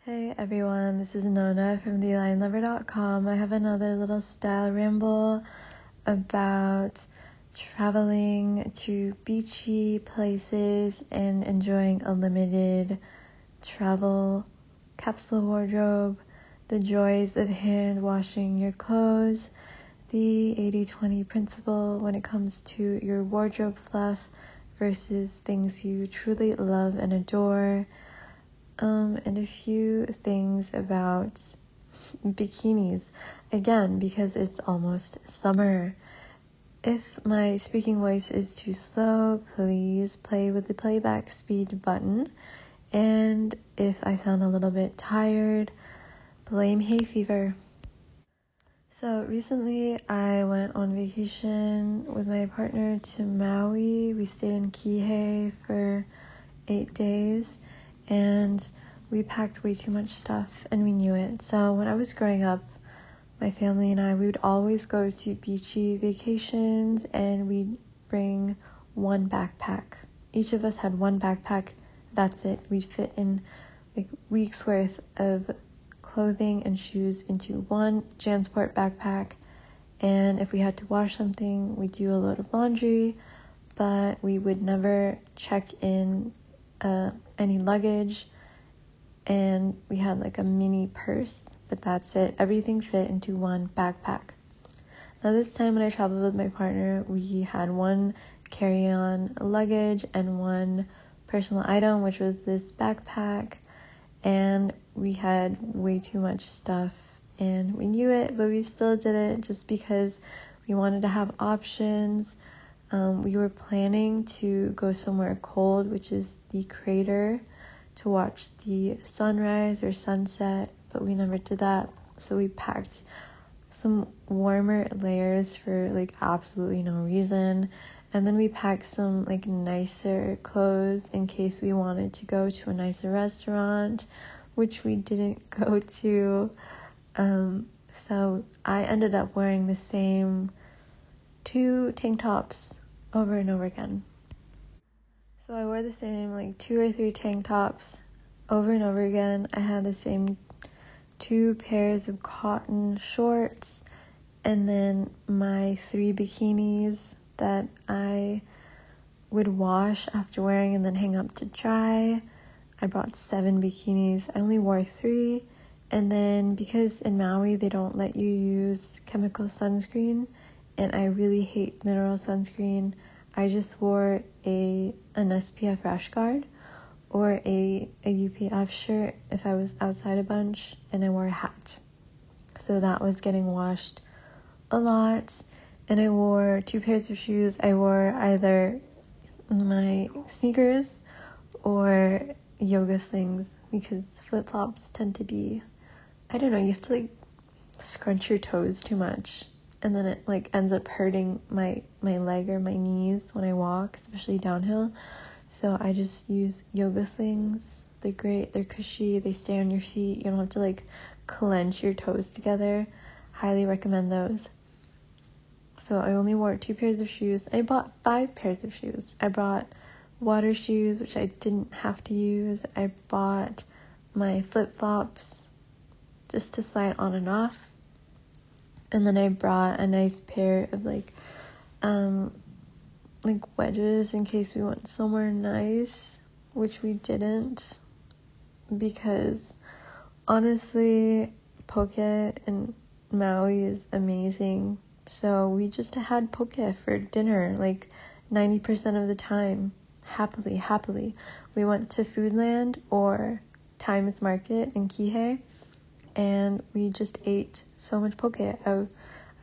Hey everyone, this is Nona from thealignlover.com. I have another little style ramble about traveling to beachy places and enjoying a limited travel capsule wardrobe, the joys of hand washing your clothes, the 80-20 principle when it comes to your wardrobe fluff versus things you truly love and adore, and a few things about bikinis, again, because it's almost summer. If my speaking voice is too slow, please play with the playback speed button, and if I sound a little bit tired, blame hay fever. So recently I went on vacation with my partner to Maui. We stayed in Kihei for 8 days, and we packed way too much stuff, and we knew it. So when I was growing up, my family and I, we would always go to beachy vacations, and we'd bring one backpack. Each of us had one backpack. That's it. We'd fit in like weeks worth of clothing and shoes into one JanSport backpack, and if we had to wash something, we'd do a load of laundry, but we would never check in any luggage, and we had like a mini purse, but that's it. Everything fit into one backpack. Now this time when I traveled with my partner, we had one carry-on luggage and one personal item, which was this backpack, and we had way too much stuff, and we knew it, but we still did it just because we wanted to have options. We were planning to go somewhere cold, which is the crater, to watch the sunrise or sunset, but we never did that. So we packed some warmer layers for like absolutely no reason. And then we packed some like nicer clothes in case we wanted to go to a nicer restaurant, which we didn't go to. So I ended up wearing the same 2 tank tops over and over again. So I wore the same like 2 or 3 tank tops over and over again. I had the same 2 pairs of cotton shorts, and then my 3 bikinis that I would wash after wearing and then hang up to dry. I brought 7 bikinis. I only wore 3, and then because in Maui they don't let you use chemical sunscreen, and I really hate mineral sunscreen, I just wore an SPF rash guard or a UPF shirt if I was outside a bunch, and I wore a hat. So that was getting washed a lot. And I wore 2 pairs of shoes. I wore either my sneakers or yoga slings, because flip-flops tend to be, I don't know, you have to like scrunch your toes too much, and then it like ends up hurting my leg or my knees when I walk, especially downhill. So I just use yoga slings. They're great, they're cushy, they stay on your feet, you don't have to like clench your toes together. Highly recommend those. So I only wore 2 pairs of shoes. I bought 5 pairs of shoes. I brought water shoes, which I didn't have to use. I bought my flip-flops just to slide on and off. And then I brought a nice pair of like wedges in case we went somewhere nice, which we didn't, because honestly, poke in Maui is amazing. So we just had poke for dinner like 90% of the time. Happily. We went to Foodland or Times Market in Kihei, and we just ate so much poke. I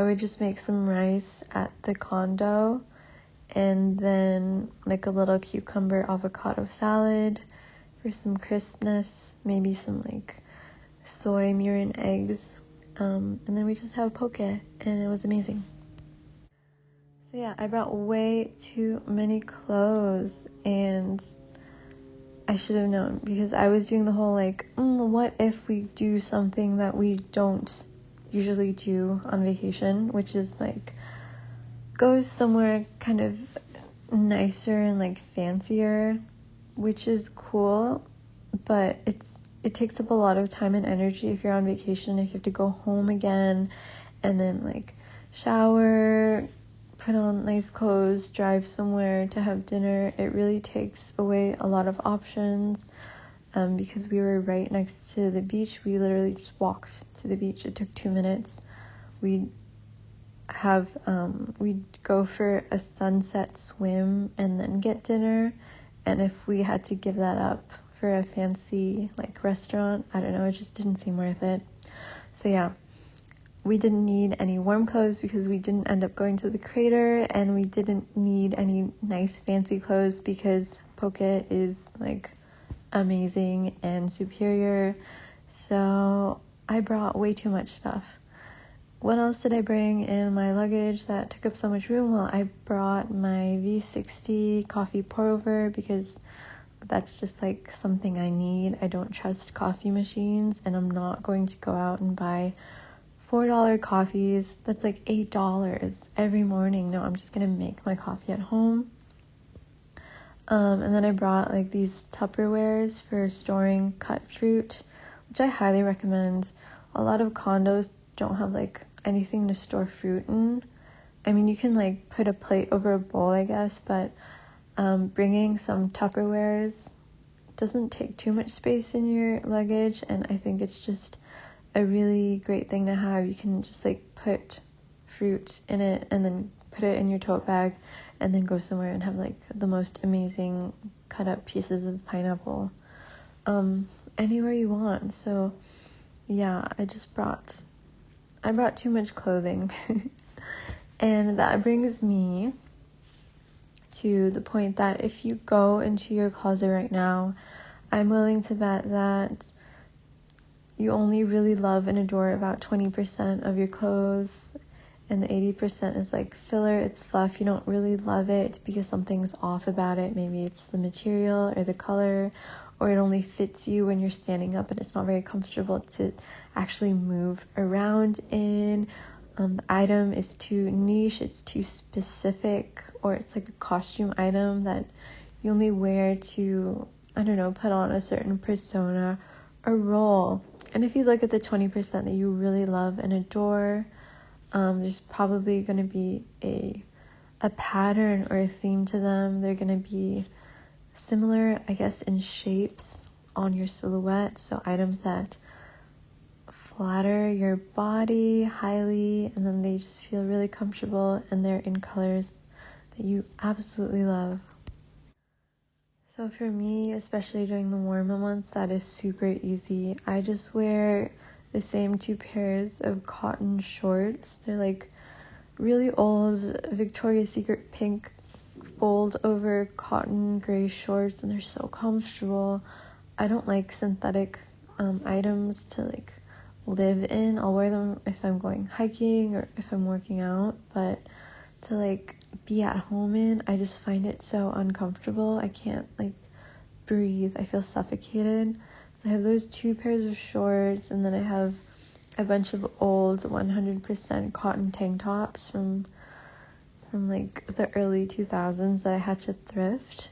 would just make some rice at the condo, and then like a little cucumber avocado salad for some crispness, maybe some like soy mirin eggs, and then we just have poke, and it was amazing. So yeah, I brought way too many clothes, and I should have known, because I was doing the whole like, what if we do something that we don't usually do on vacation, which is like go somewhere kind of nicer and like fancier, which is cool, but it's it takes up a lot of time and energy if you're on vacation, if you have to go home again and then like shower, put on nice clothes, drive somewhere to have dinner. It really takes away a lot of options. Because we were right next to the beach, we literally just walked to the beach. It took 2 minutes. We'd go for a sunset swim and then get dinner. And if we had to give that up for a fancy like restaurant, I don't know, it just didn't seem worth it. So yeah, we didn't need any warm clothes because we didn't end up going to the crater, and we didn't need any nice fancy clothes because Phuket is like amazing and superior. So I brought way too much stuff. What else did I bring in my luggage that took up so much room? Well, I brought my V60 coffee pour over because that's just like something I need. I don't trust coffee machines, and I'm not going to go out and buy $4 coffees. That's like $8 every morning. No, I'm just gonna make my coffee at home. And then I brought like these Tupperwares for storing cut fruit, which I highly recommend. A lot of condos don't have like anything to store fruit in. I mean, you can like put a plate over a bowl, I guess, but bringing some Tupperwares doesn't take too much space in your luggage, and I think it's just a really great thing to have. You can just like put fruit in it and then put it in your tote bag and then go somewhere and have like the most amazing cut up pieces of pineapple anywhere you want. So yeah, I brought too much clothing. And that brings me to the point that if you go into your closet right now, I'm willing to bet that you only really love and adore about 20% of your clothes, and the 80% is like filler, it's fluff. You don't really love it because something's off about it. Maybe it's the material or the color, or it only fits you when you're standing up and it's not very comfortable to actually move around in. The item is too niche, it's too specific, or it's like a costume item that you only wear to, I don't know, put on a certain persona or role. And if you look at the 20% that you really love and adore, there's probably going to be a pattern or a theme to them. They're going to be similar, I guess, in shapes on your silhouette. So items that flatter your body highly, and then they just feel really comfortable, and they're in colors that you absolutely love. So for me, especially during the warmer months, that is super easy. I just wear the same 2 pairs of cotton shorts. They're like really old Victoria's Secret pink fold over cotton gray shorts, and they're so comfortable. I don't like synthetic items to like live in. I'll wear them if I'm going hiking or if I'm working out, but to like be at home in, I just find it so uncomfortable. I can't like breathe. I feel suffocated. So I have those 2 pairs of shorts, and then I have a bunch of old 100% cotton tank tops from like the early 2000s that I had to thrift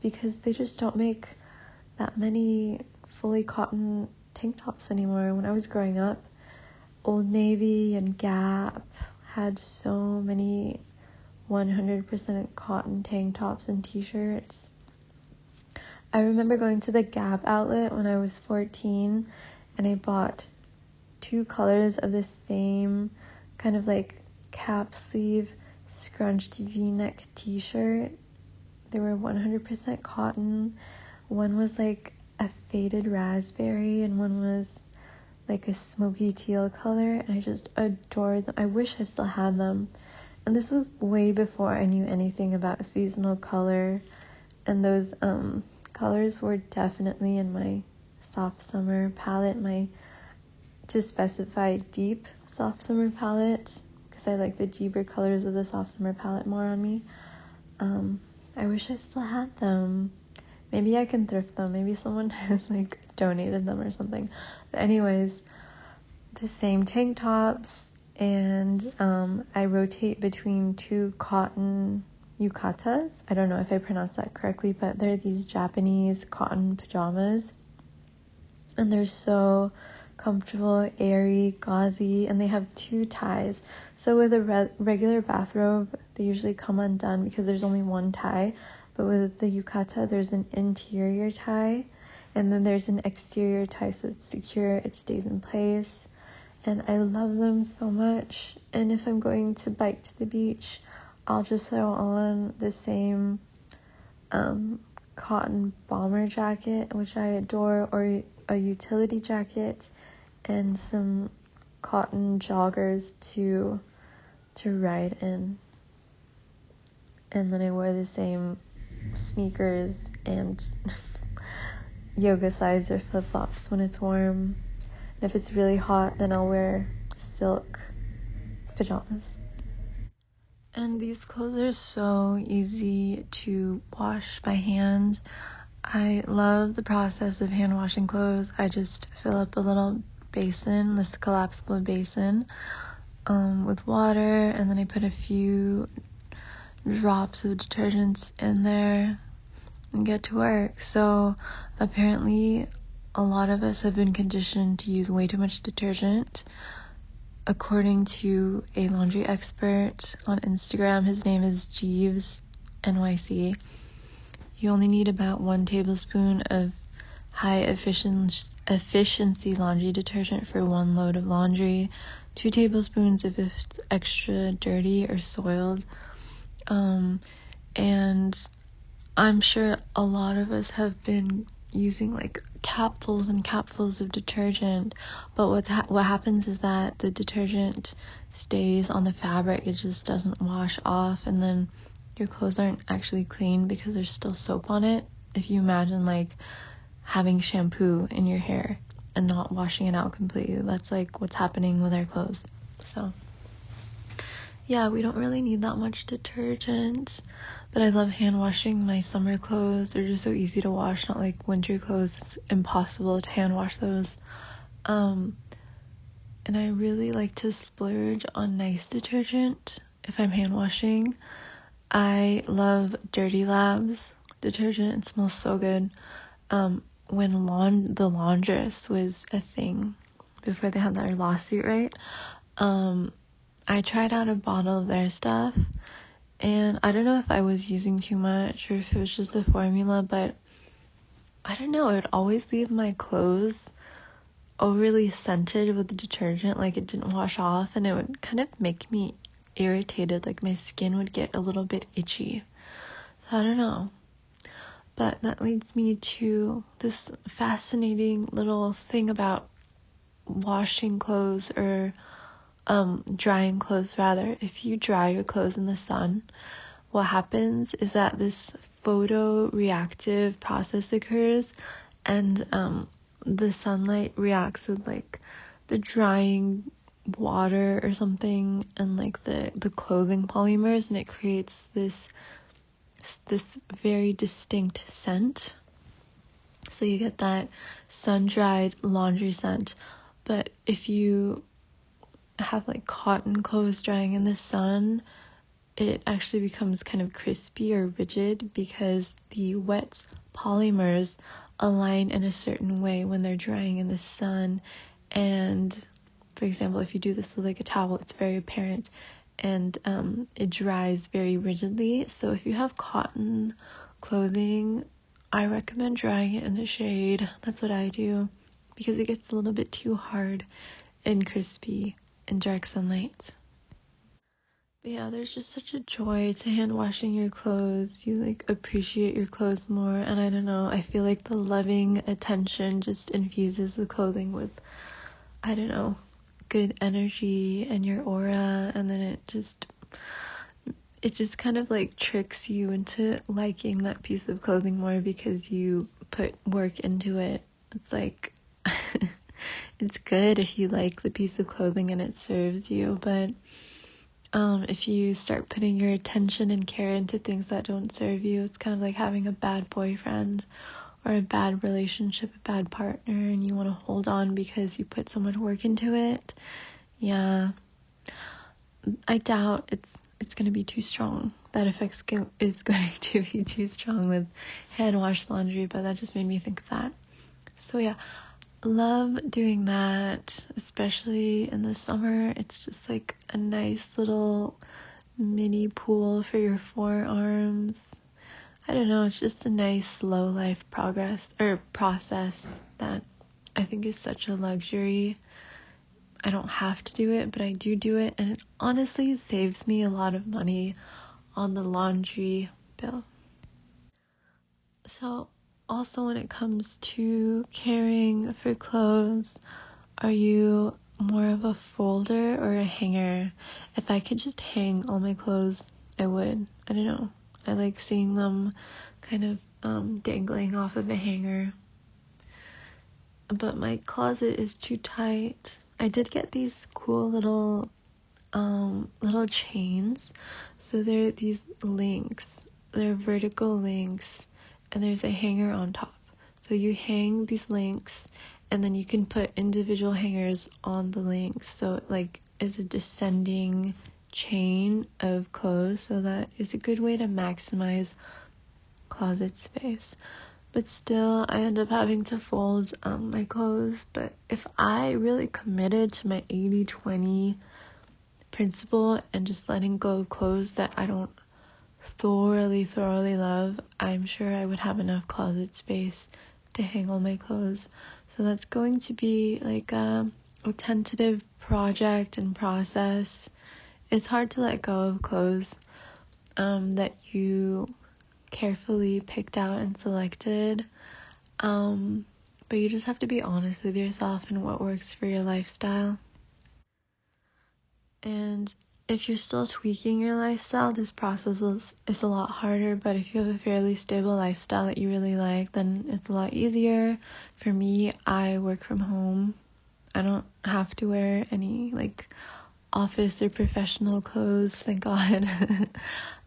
because they just don't make that many fully cotton tank tops anymore. When I was growing up, Old Navy and Gap had so many 100% cotton tank tops and t-shirts. I remember going to the Gap outlet when I was 14, and I bought 2 colors of the same kind of like cap sleeve scrunched v-neck t-shirt. They were 100% cotton. One was like a faded raspberry, and one was like a smoky teal color, and I just adored them. I wish I still had them. And this was way before I knew anything about seasonal color, and those colors were definitely in my soft summer palette, my, to specify, deep soft summer palette, because I like the deeper colors of the soft summer palette more on me. I wish I still had them. Maybe I can thrift them. Maybe someone has like donated them or something. But anyways, the same tank tops, and I rotate between 2 cotton yukatas. I don't know if I pronounced that correctly, but they're these Japanese cotton pajamas. and they're so comfortable, airy, gauzy, and they have 2 ties. So with a regular bathrobe, they usually come undone because there's only 1 tie, but with the yukata, there's an interior tie, and then there's an exterior tie, so it's secure, it stays in place, and I love them so much. And if I'm going to bike to the beach, I'll just throw on the same cotton bomber jacket, which I adore, or a utility jacket, and some cotton joggers to ride in. And then I wear the same sneakers and yoga slides or flip-flops when it's warm. And if it's really hot, then I'll wear silk pajamas. And these clothes are so easy to wash by hand. I love the process of hand washing clothes. I just fill up a little basin, this collapsible basin, with water, and then I put a few drops of detergents in there and get to work. So apparently a lot of us have been conditioned to use way too much detergent. According to a laundry expert on Instagram, his name is Jeeves NYC, you only need about 1 tablespoon of high efficiency laundry detergent for 1 load of laundry, 2 tablespoons if it's extra dirty or soiled. And I'm sure a lot of us have been using like capfuls and capfuls of detergent, but what happens is that the detergent stays on the fabric. It just doesn't wash off, and then your clothes aren't actually clean because there's still soap on it. If you imagine like having shampoo in your hair and not washing it out completely, that's like what's happening with our clothes. So yeah, we don't really need that much detergent, but I love hand washing my summer clothes. They're just so easy to wash, not like winter clothes. It's impossible to hand wash those. And I really like to splurge on nice detergent if I'm hand washing. I love Dirty Labs detergent. It smells so good. When the laundress was a thing, before they had their lawsuit, right? I tried out a bottle of their stuff, and I don't know if I was using too much or if it was just the formula, but I don't know, it would always leave my clothes overly scented with the detergent, like it didn't wash off, and it would kind of make me irritated, like my skin would get a little bit itchy. So I don't know. But that leads me to this fascinating little thing about washing clothes, or drying clothes rather. If you dry your clothes in the sun, what happens is that this photoreactive process occurs, and the sunlight reacts with like the drying water or something and like the clothing polymers, and it creates this very distinct scent. So you get that sun-dried laundry scent. But if you have like cotton clothes drying in the sun, it actually becomes kind of crispy or rigid because the wet polymers align in a certain way when they're drying in the sun. And for example, if you do this with like a towel, it's very apparent, and it dries very rigidly. So if you have cotton clothing, I recommend drying it in the shade. That's what I do, because it gets a little bit too hard and crispy in direct sunlight. But yeah, there's just such a joy to hand washing your clothes. You like appreciate your clothes more, and I don't know, I feel like the loving attention just infuses the clothing with, I don't know, good energy and your aura, and then it just kind of like tricks you into liking that piece of clothing more because you put work into it. It's like it's good if you like the piece of clothing and it serves you, but if you start putting your attention and care into things that don't serve you, it's kind of like having a bad boyfriend or a bad relationship, a bad partner, and you want to hold on because you put so much work into it. Yeah, I doubt it's going to be too strong. That effect is going to be too strong with hand wash laundry, but that just made me think of that. So yeah, love doing that, especially in the summer. It's just like a nice little mini pool for your forearms. I don't know, it's just a nice slow life process that I think is such a luxury. I don't have to do it, but I do it, and it honestly saves me a lot of money on the laundry bill. So also when it comes to caring for clothes, are you more of a folder or a hanger? If I could just hang all my clothes, I would. I don't know. I like seeing them kind of dangling off of a hanger. But my closet is too tight. I did get these cool little chains. So they're these links. They're vertical links, and there's a hanger on top. So you hang these links, and then you can put individual hangers on the links. So it like is a descending chain of clothes. So that is a good way to maximize closet space. But still, I end up having to fold my clothes. But if I really committed to my 80-20 principle and just letting go of clothes that I don't thoroughly love, I'm sure I would have enough closet space to hang all my clothes. So that's going to be like a tentative project and process. It's hard to let go of clothes that you carefully picked out and selected, but you just have to be honest with yourself and what works for your lifestyle. And if you're still tweaking your lifestyle, this process is a lot harder, but if you have a fairly stable lifestyle that you really like, then it's a lot easier. For me, I work from home. I don't have to wear any like office or professional clothes, thank God.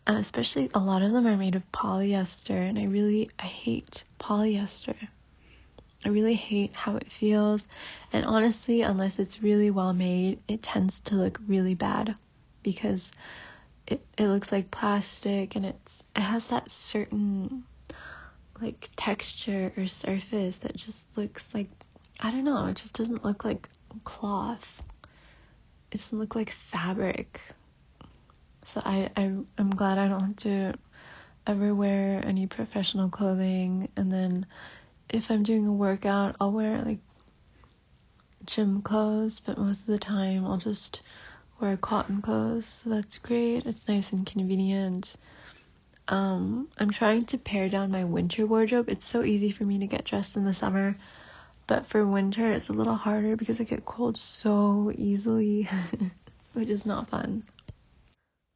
Especially a lot of them are made of polyester, and I hate polyester. I really hate how it feels, and honestly, unless it's really well made, it tends to look really bad because it looks like plastic, and it has that certain like texture or surface that just looks like, I don't know, it just doesn't look like cloth. It doesn't look like fabric. So I'm glad I don't have to ever wear any professional clothing. And then if I'm doing a workout, I'll wear like gym clothes, but most of the time I'll just wear cotton clothes. So that's great. It's nice and convenient. I'm trying to pare down my winter wardrobe. It's so easy for me to get dressed in the summer, but for winter it's a little harder because I get cold so easily, which is not fun.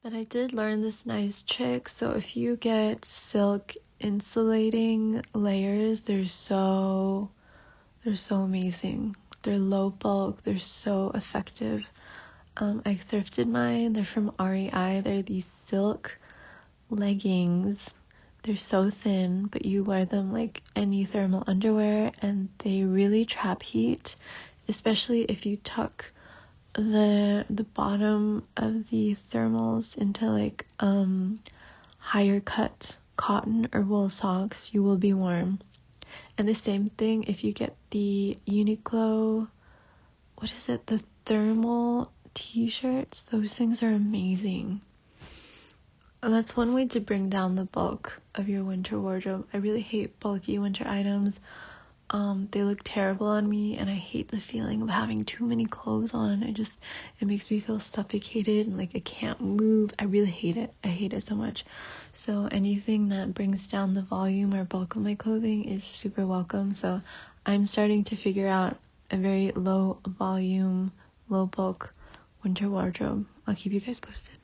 But I did learn this nice trick. So if you get silk insulating layers, they're so amazing. They're low bulk. They're so effective. I thrifted mine. They're from REI. They're these silk leggings. They're so thin, but you wear them like any thermal underwear, and they really trap heat, especially if you tuck the bottom of the thermals into like higher cut cotton or wool socks. You will be warm. And the same thing if you get the Uniqlo, the thermal t-shirts. Those things are amazing. And that's one way to bring down the bulk of your winter wardrobe. I really hate bulky winter items. They look terrible on me, and I hate the feeling of having too many clothes on. It makes me feel suffocated and like I can't move. I really hate it. I hate it so much. So anything that brings down the volume or bulk of my clothing is super welcome. So I'm starting to figure out a very low volume, low bulk winter wardrobe. I'll keep you guys posted.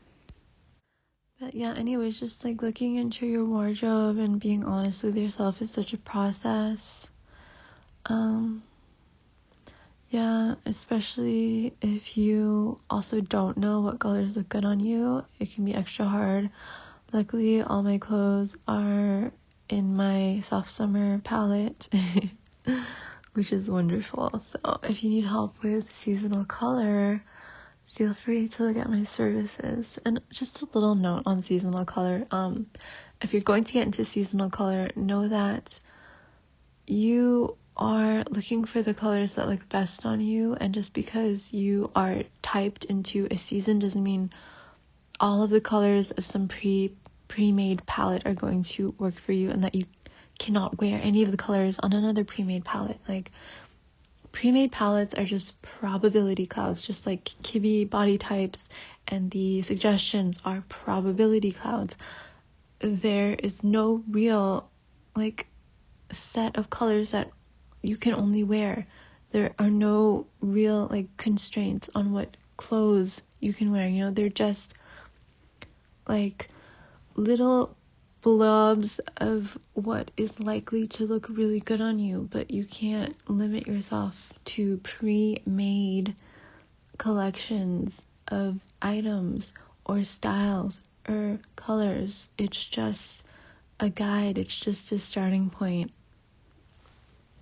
But yeah, anyways, just like looking into your wardrobe and being honest with yourself is such a process. Yeah, especially if you also don't know what colors look good on you, it can be extra hard. Luckily, all my clothes are in my soft summer palette, which is wonderful. So if you need help with seasonal color, feel free to look at my services. And just a little note on seasonal color. If you're going to get into seasonal color, know that you are looking for the colors that look best on you, and just because you are typed into a season doesn't mean all of the colors of some pre-made palette are going to work for you, and that you cannot wear any of the colors on another pre-made palette. Like, pre-made palettes are just probability clouds, just like Kibi body types and the suggestions are probability clouds. There is no real like set of colors that you can only wear. There are no real like constraints on what clothes you can wear. You know, they're just like little blobs of what is likely to look really good on you, but you can't limit yourself to pre-made collections of items or styles or colors. It's just a guide. It's just a starting point.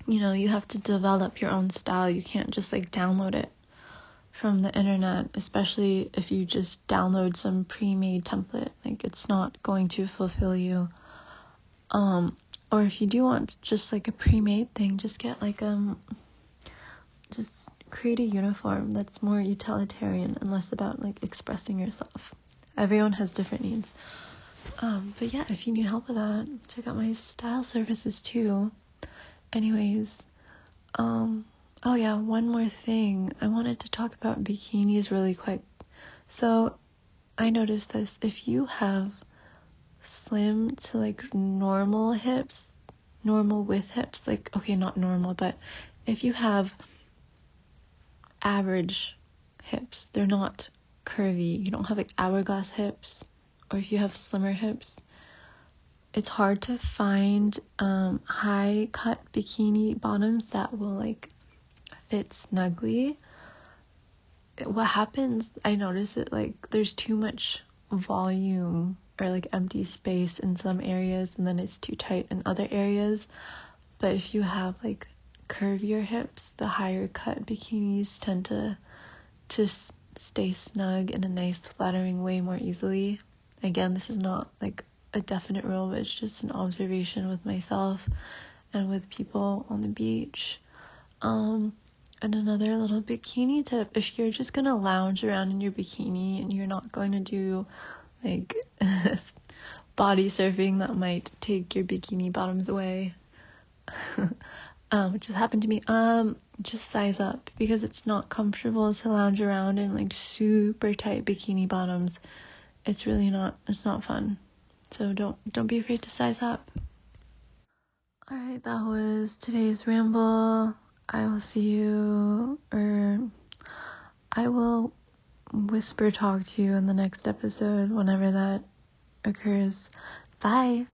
You know, you have to develop your own style. You can't just like download it from the internet, especially if you just download some pre-made template. Like, it's not going to fulfill you. Or if you do want just like a pre-made thing, just get like just create a uniform that's more utilitarian and less about like expressing yourself. Everyone has different needs. But yeah, if you need help with that, check out my style services too. Anyways, oh yeah, one more thing. I wanted to talk about bikinis really quick. So I noticed this. If you have slim to like normal hips, normal with hips, like, okay, not normal, but if you have average hips, they're not curvy, you don't have like hourglass hips, or if you have slimmer hips, it's hard to find high cut bikini bottoms that will like fit snugly. What happens, I notice it, like there's too much volume or like empty space in some areas, and then it's too tight in other areas. But if you have like curvier hips, the higher cut bikinis tend to stay snug in a nice flattering way more easily. Again, this is not like a definite rule, but it's just an observation with myself and with people on the beach. And another little bikini tip, if you're just gonna lounge around in your bikini and you're not going to do like body surfing that might take your bikini bottoms away, which has happened to me, just size up, because it's not comfortable to lounge around in like super tight bikini bottoms. It's not fun. So don't be afraid to size up. Alright, that was today's ramble. I will whisper talk to you in the next episode whenever that occurs. Bye.